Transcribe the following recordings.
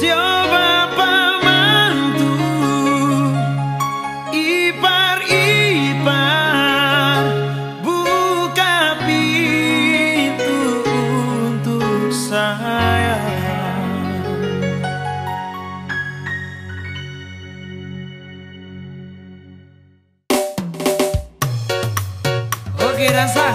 Siapa mantu ipar-ipar, buka pintu untuk saya. Oke, rasa.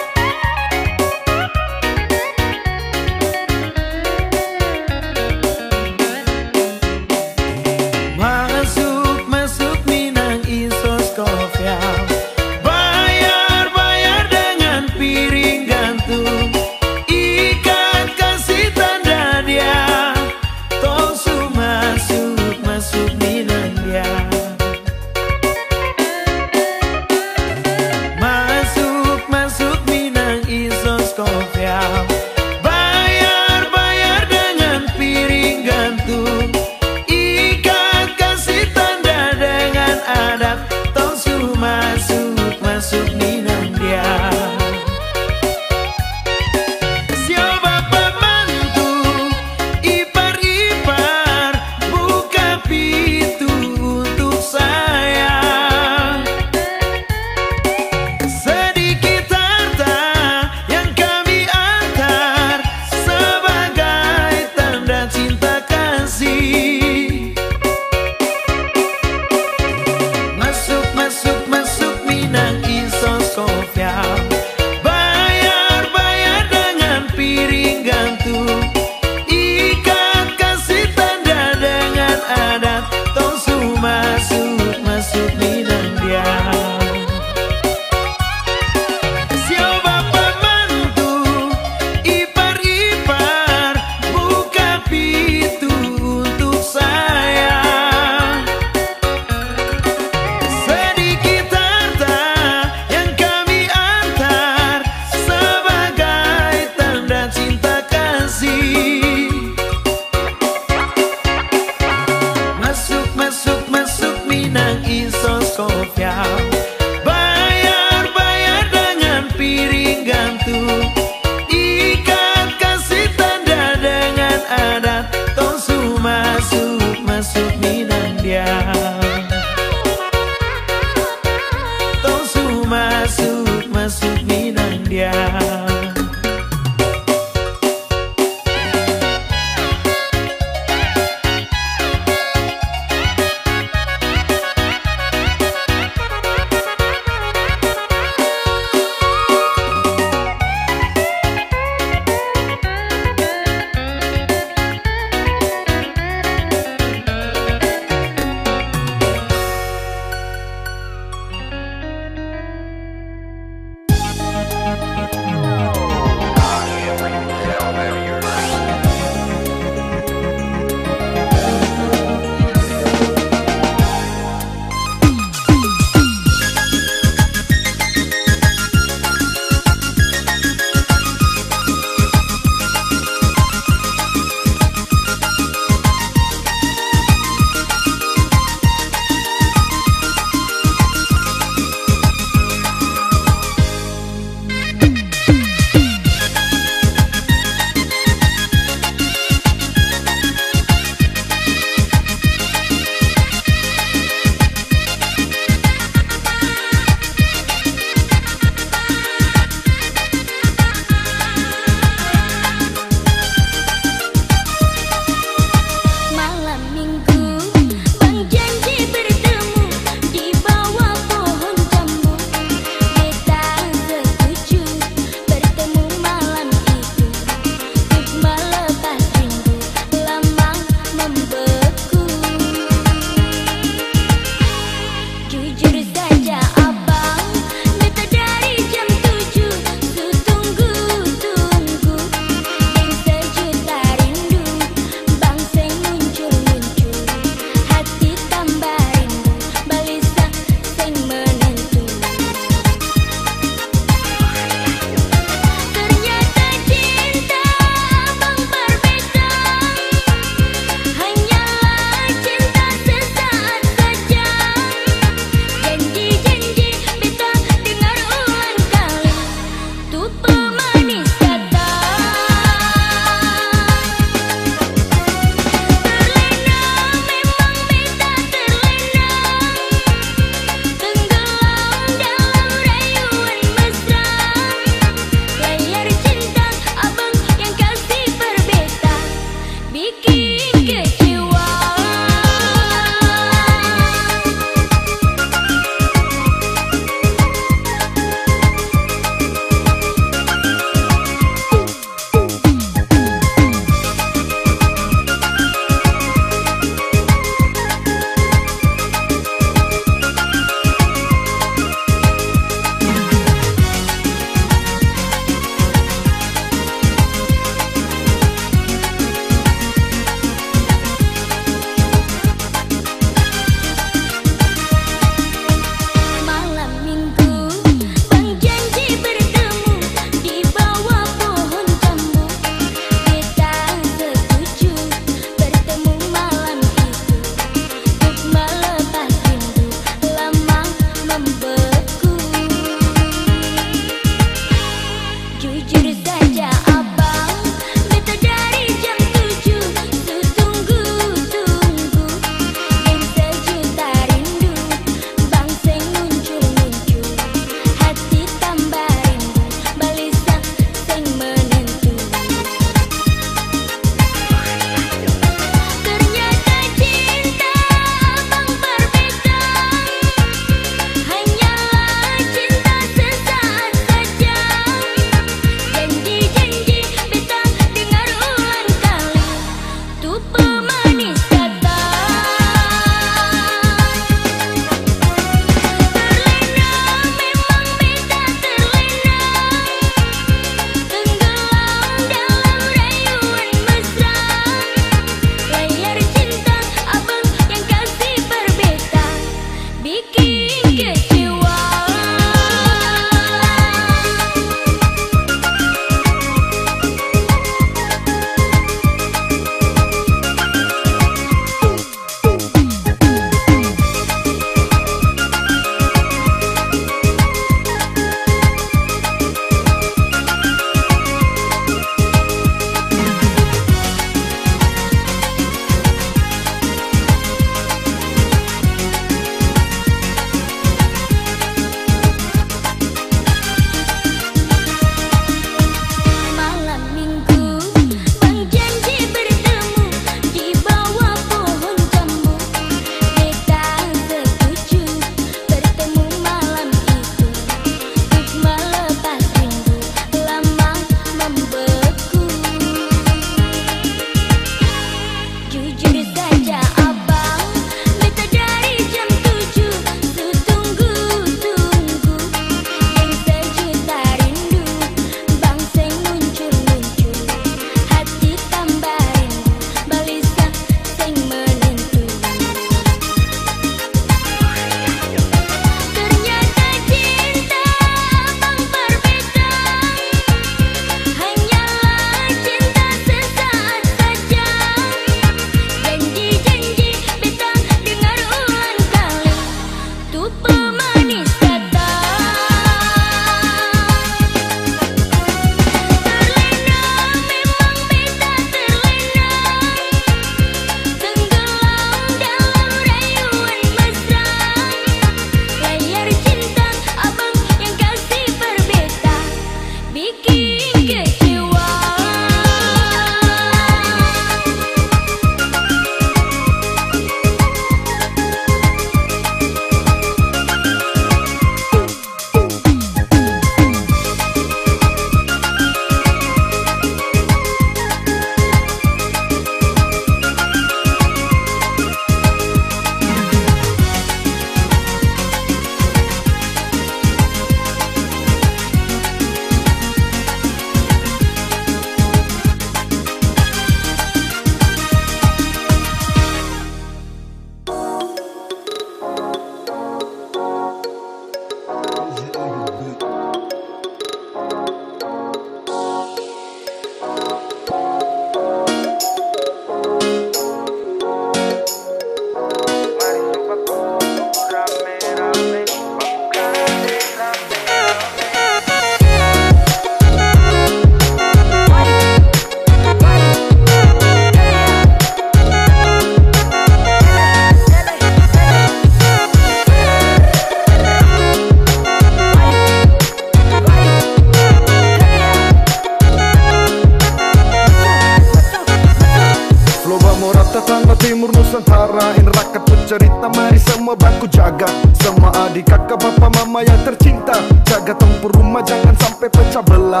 timur Nusantara. Ini rakyat bercerita, mari semua baku jaga. Semua adik kakak bapak mama yang tercinta, jaga tempur rumah jangan sampai pecah belah.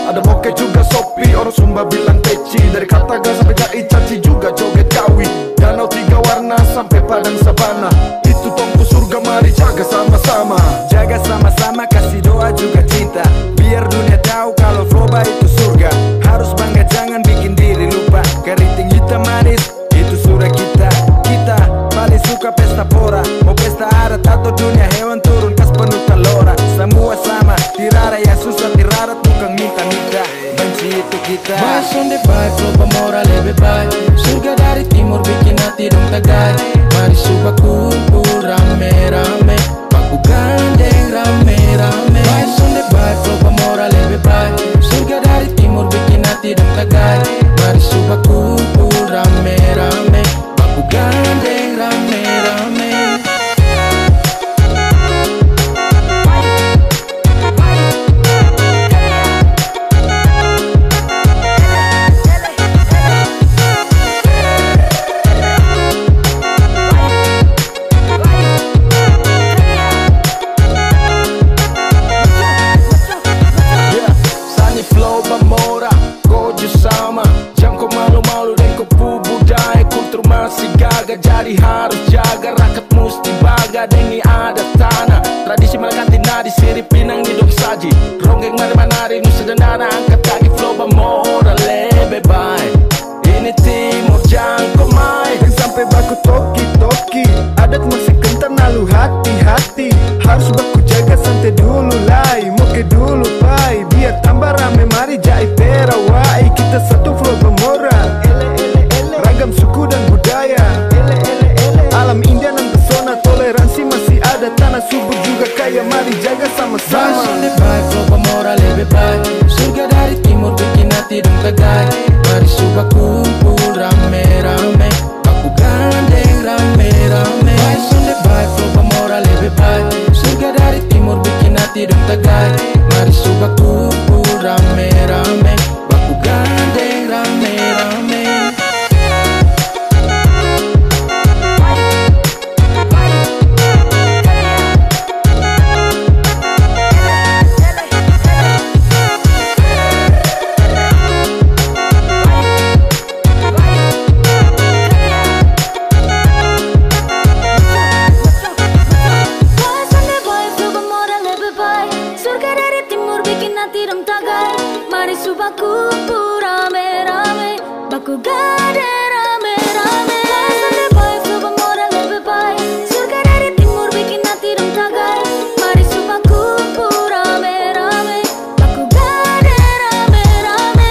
Ada moke juga sopi, orang Sumba bilang peci. Dari Kataga sampai Dai caci juga joget kawi. Danau tiga warna sampai Padang Sabana, itu tongku surga, mari jaga sama-sama. Jaga sama-sama, kasih doa juga cinta, biar dunia tahu kalau Floba itu surga. Harus bangga, jangan bikin diri lupa. Keriting hitam manis, itu surga kita. Kita paling suka pesta pora, mau pesta adat atau dunia hewan turun kas penuh kalora. Semua sama, tirara yang susah, tirara tukang minta-minta. Benci itu kita. Mas on the baik, Floba moral lebih baik. Surga dari timur bikin hati dong tagai. Mari suka kumpul rame-rame, baku gandeng rame-rame. Mas on the baik, Floba moral lebih baik. Surga dari timur bikin hati dong tagai. Mari suka kumpul rame-rame, baku gandeng rame-rame. Jadi harus jaga, rakyat musti baga. Dengi ada tanah, tradisi melekati nadi, sirip pinang hidup saji. Ronggeng mari-manari, nusa dan dana, angkat kaki Floba moral lebih baik. Ini timur jangkau mai, dan sampai baku toki-toki. Adat masih kental, lalu hati-hati. Harus baku jaga, santai dulu lai. Moke dulu pai, biar tambah rame, mari jai perawai. Kita satu Floba moral, ragam suku dan budaya. Alam indah dan pesona, toleransi masih ada. Tanah subur juga kaya, mari jaga sama-sama. Mas on the baik, Floba moral lebih baik. Surga dari timur bikin hati dong tagai. Mari suka kumpul rame-rame, baku gandeng rame-rame. Mas on the baik, Floba moral lebih baik. Surga dari timur bikin hati dong tagai. Mari suka kumpul rame-rame, baku gandeng rame-rame. Mari suka kumpul rame-rame, baku gandeng rame-rame. Mas on the baik, Floba moral lebih baik. Surga dari timur bikin hati dong tagai. Mari suka kumpul rame-rame, baku gandeng rame-rame.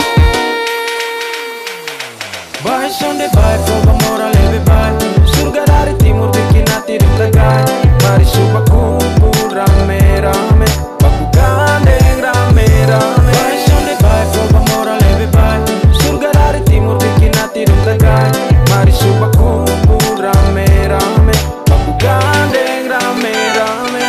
Mas on the baik, Floba moral lebih baik. Surga dari timur bikin hati dong tagai. Mari suka kumpul rame-rame, baku gandeng rame-rame. Mas on the baik, Floba moral lebih baik. Surga dari timur bikin hati dong tagai. Mari suka kumpul rame-rame, baku gandeng rame-rame.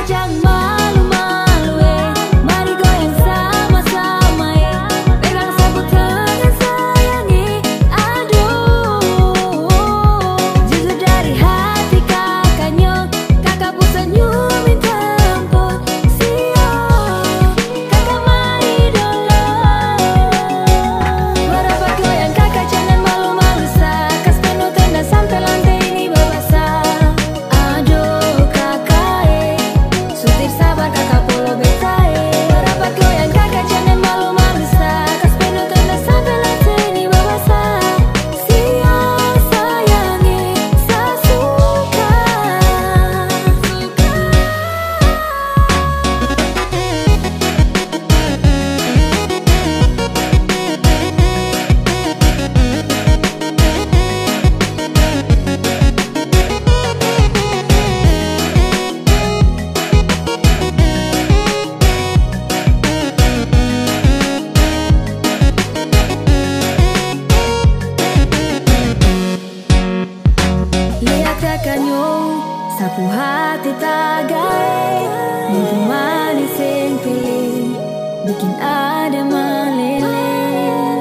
jangan malu-malu mari goyang sama-sama pegang sapu tangan sayangi. Aduh, jujur dari hati kakaknya, kakak pun senyumin tempot sio. Kakak mari dulu, berapa goyang kakak jangan malu-malu sa, kas penuh tenda sampai lantai ini berbasah. Aduh kakak sutir sabar kakak polo betai. Berapa goyang kakak jangan malu-malu sa, kas penuh tenda sampai lantai ini berbasah. Sio sayangi, sa suka. Lihat kakaknya, sapu hati tagai, mimpi manis yang pilih, bikin ada meleleh.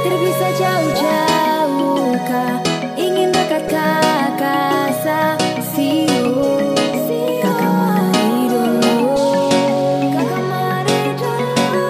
Tidak bisa jauh-jauh kak, ingin dekat kakak sa sio. Kakak mari dulu, kakak mari dulu.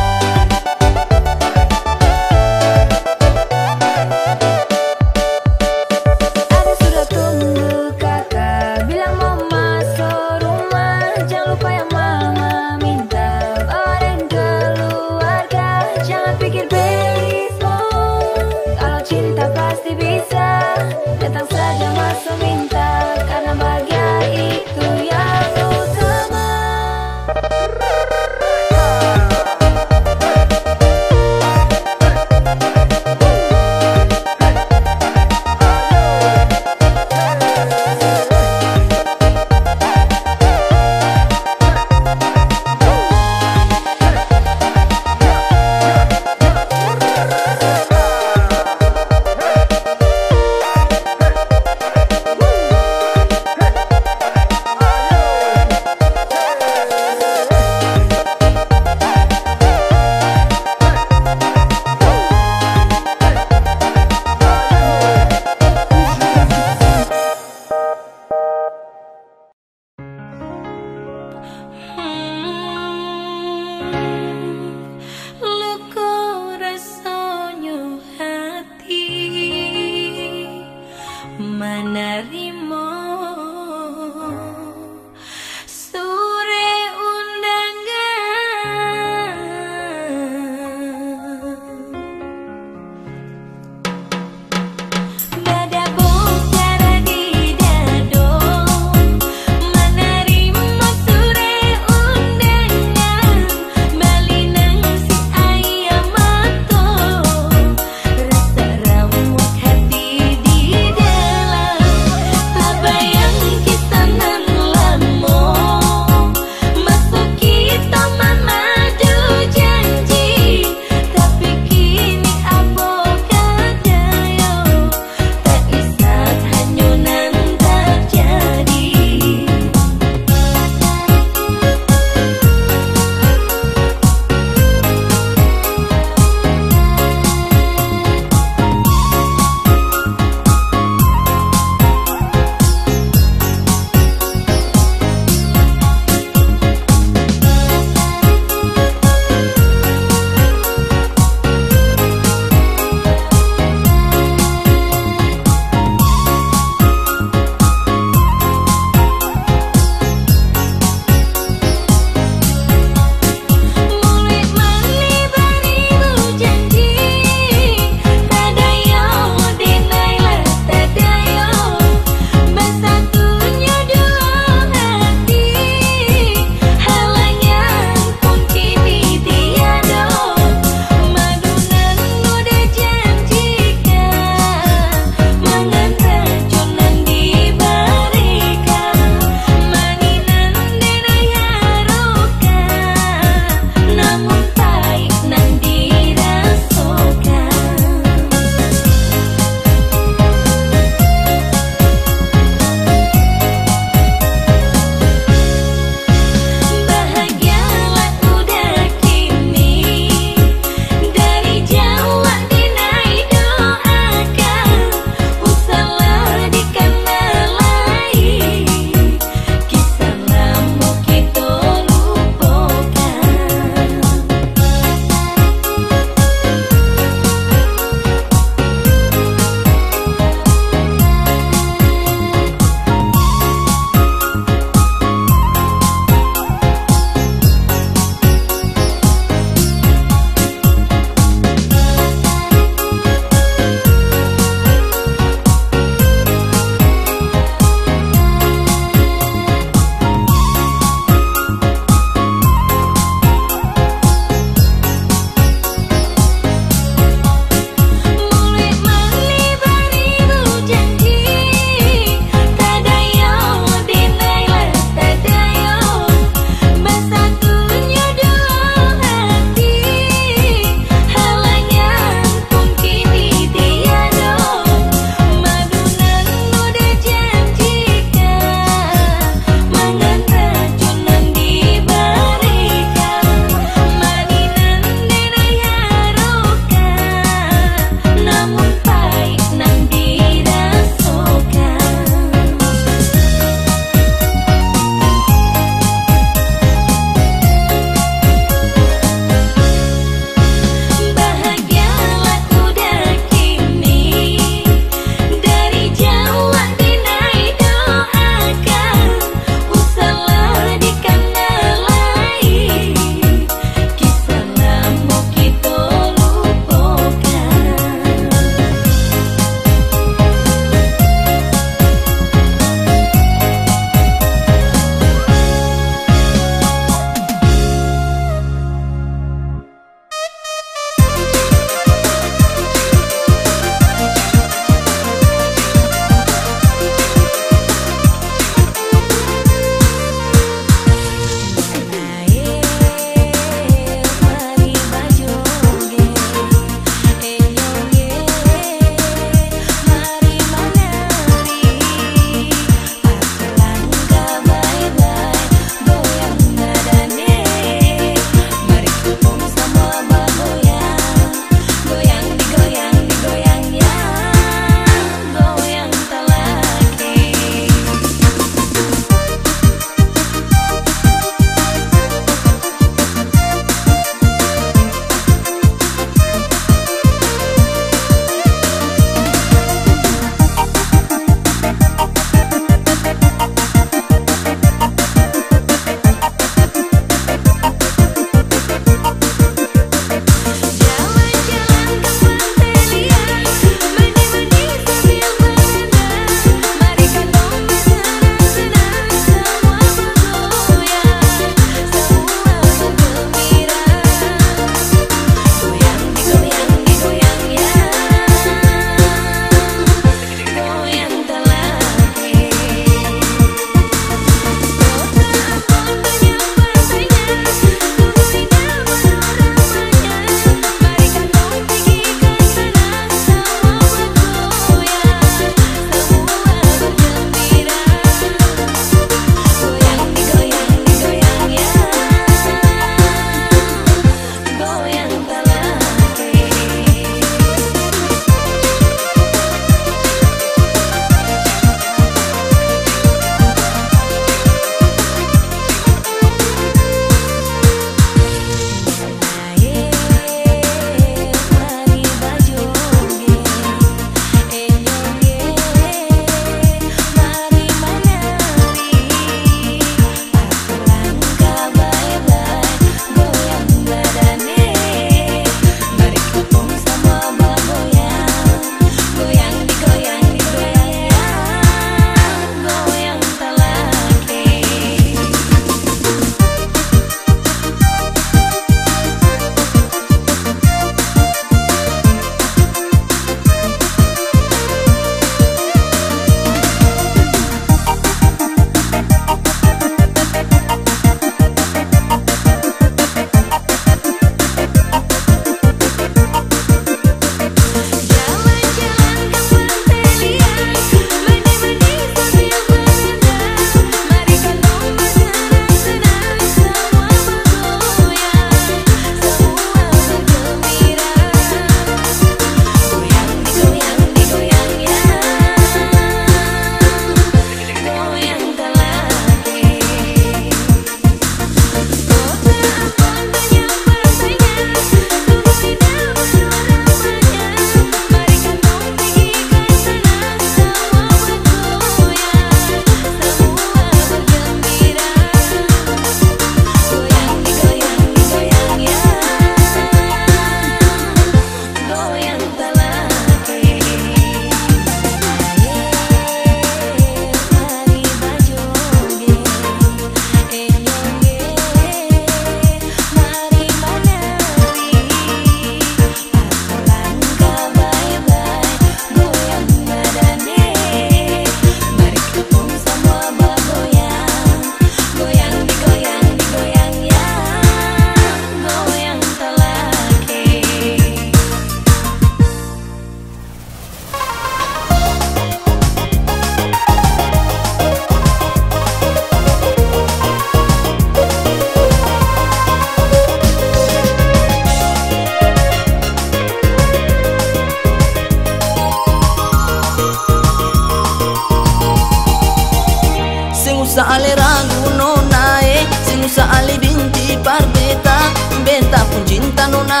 usa ale ragu nonae, sing usa ale binti par beta, beta pun cinta nona,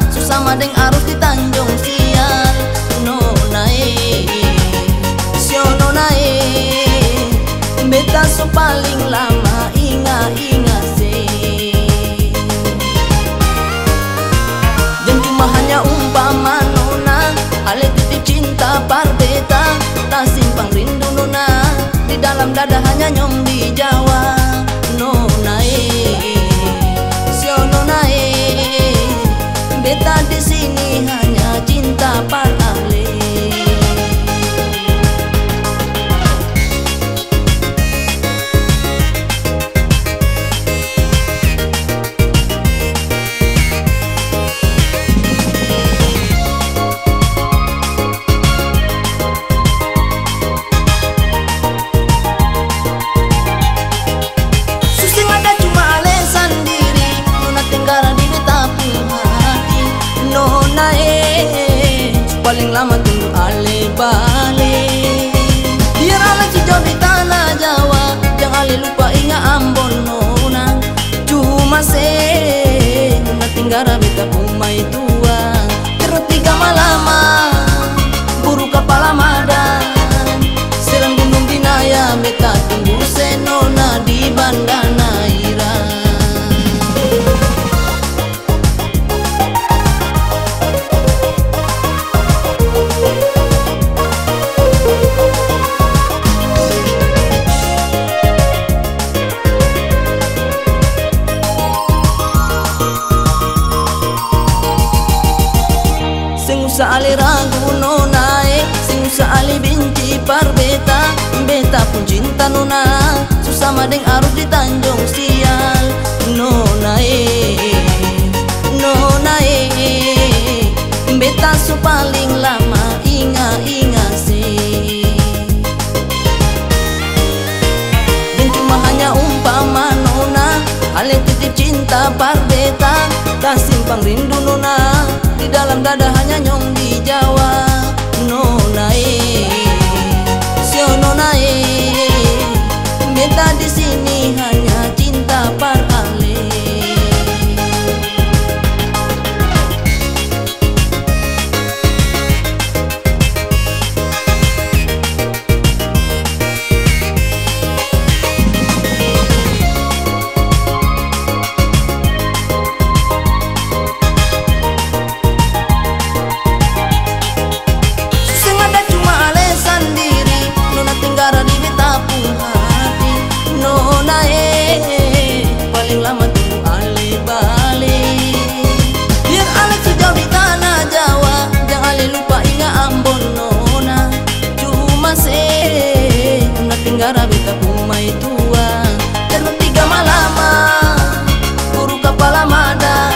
susah deng arus di Tanjung Sial nonae, sio nonae, beta so paling lama inga se. Jangan cuma hanya umpama nona, ale titip cinta par beta, tak simpang rindu nona, di dalam dada hanya nyombi Jawa nonae, sio nonae, beta di sini hanya cinta par ale. Paling lama tunggu ale balik, biar ale sejauh di tanah Jawa, jangan ale lupa ingat Ambon nona. Cuma nona tinggara beta kumai tua, terus 3 malama buru kapal Ramadan, serang gunung Binaya beta tunggu senona di Bandana Ira. Usa ale ragu nonae, sing usa ale binti par beta, beta pun cinta nona, susah deng arus di Tanjung Sial nonae, nonae, beta so paling lama inga se. Dan cuma hanya umpama nona, ale titip cinta par beta, tak simpang rindu nona, di dalam dada hanya nyombi Jawa nonae, sio nonae, beta di sini hanya cinta par ale. Paling lama tunggu ale balik, biar ale sejauh di tanah Jawa, jangan ale lupa ingat Ambon nona. Cuma nona tinggara beta kumai tua, karena 3 malama buru kapal Ramadan,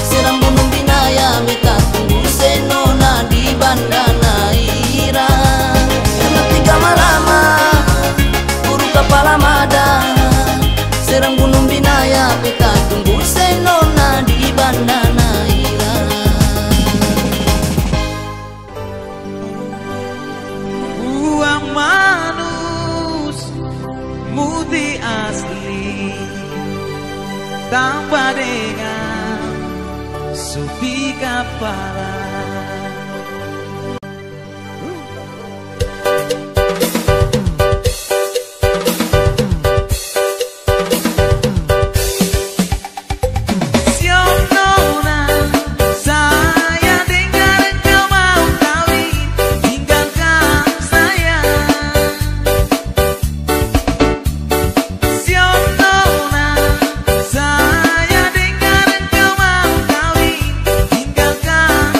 serang gunung Binaya beta tunggu senona di Bandana Ira. Karena 3 malama buru kapal Ramadan, serang gunung Binaya beta tunggu senona di Bandana Ira. Uang manus mudi asli tanpa dengan supi kepala. Saya dengar engkau mau kawin, tinggalkan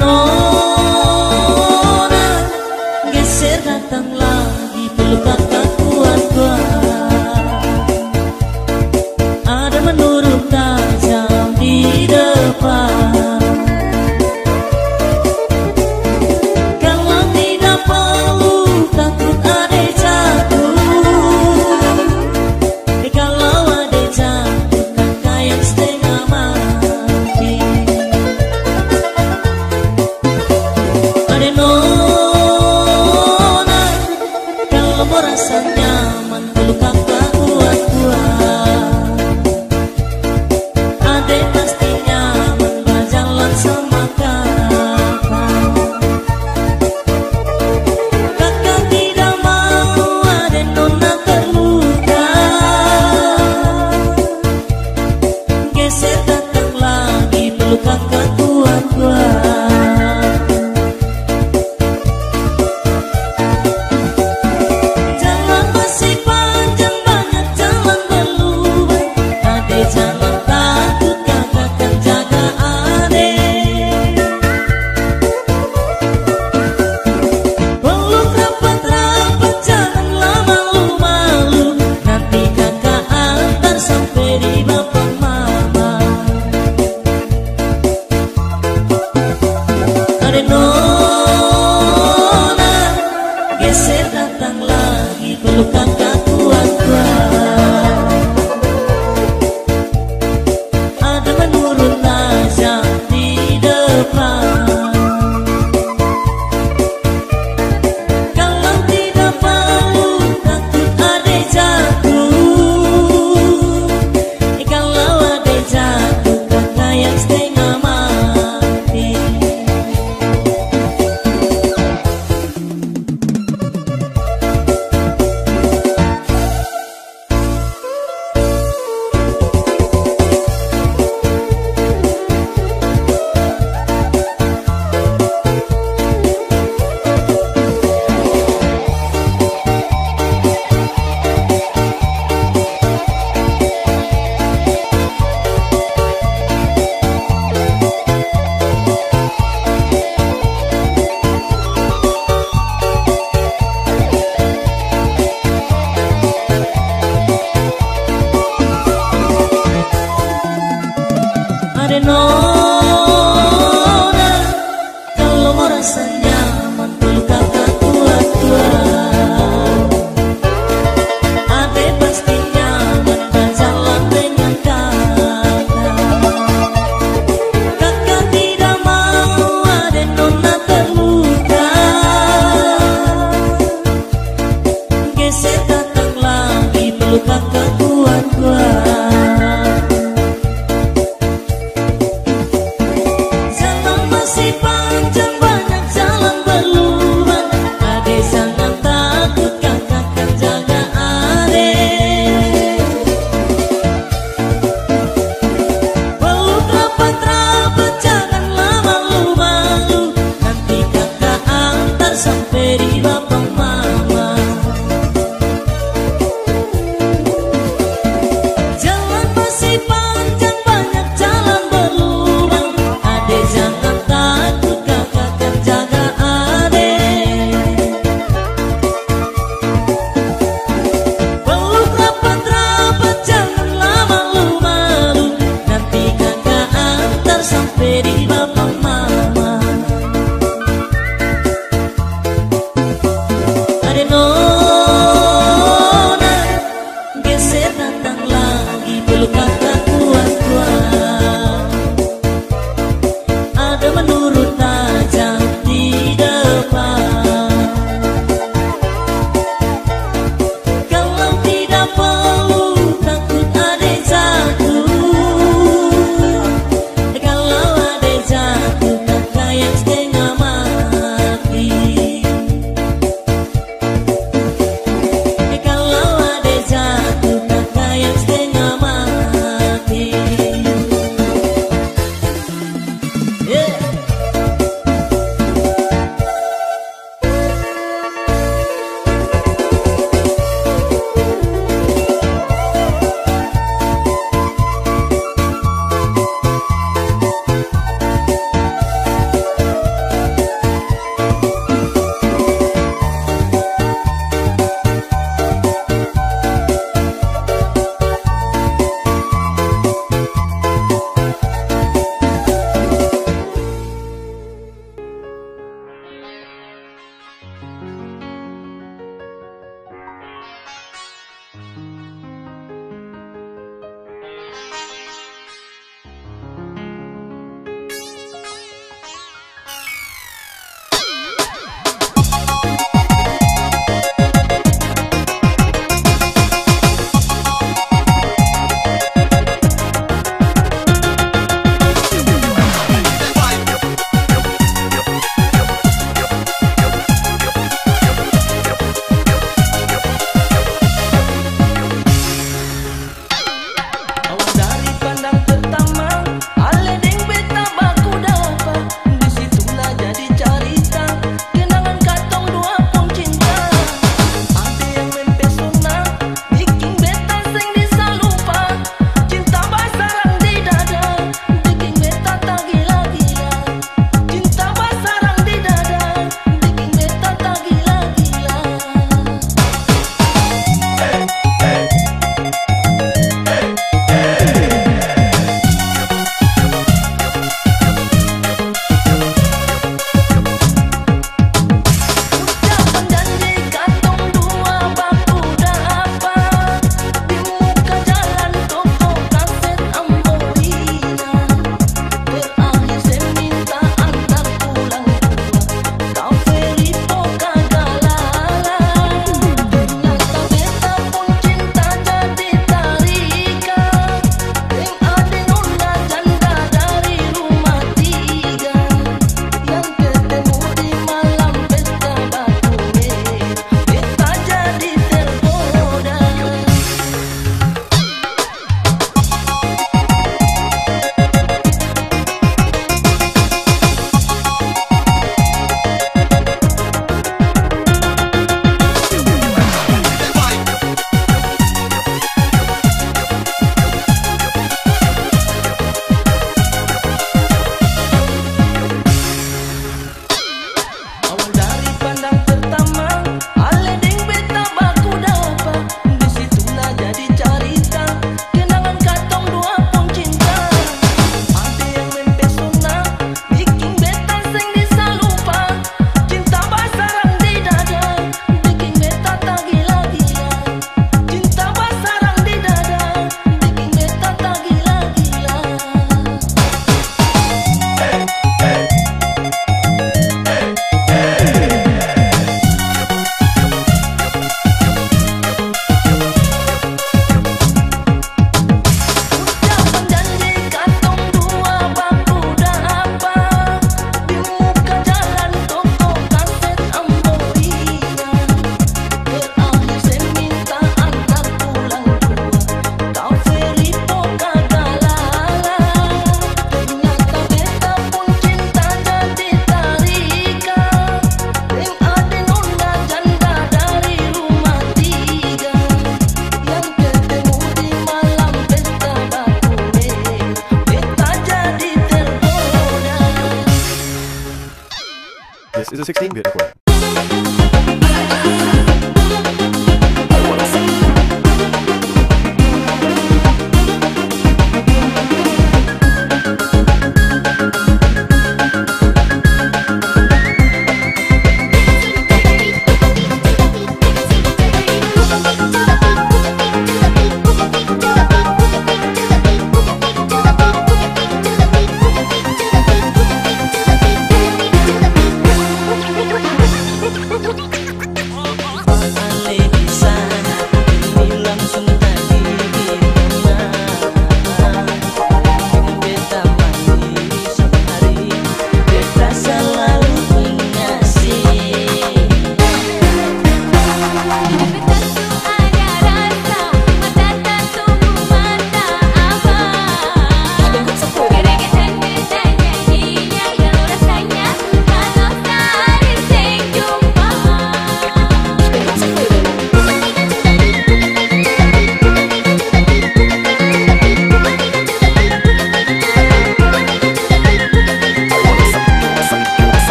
nona geser datang lagi peluk kakak kuat-kuat. Ada menurut tajam di depan. Kalau tidak perlu takut ada jatuh. Kalau ada jatuh kakak yang setengah mati. Ada nona kalau mau rasa nyaman peluk kakak kuat-kuat. Adek pasti nyaman berjalan sama kakak. Kakak tidak mau adek nona terluka. Geser datang lagi peluk kakak kuat-kuat. Jalan masih panjang banyak jalan berlubang. Adek jangan takut kakak akan jaga adek. Peluk rapat-rapat janganlah malu-malu. Nanti kakak antar sampai di bapak mama. Adek nona geser datang lagi peluk kakak kuat-kuat. Ada menurun tajam di depan. Kalau tidak perlu takut adek jatuh. Kalau adek jatuh kakak yang setengah mati. Ada nona kalau mau rasa nyaman peluk kakak kuat-kuat. Adek pasti nyaman berjalan dengan kakak. Kakak tidak mau adek nona terluka. Geser datang lagi peluk kakak kuat-kuat. Jalan masih panjang banyak jalan This is a 16-bit recording.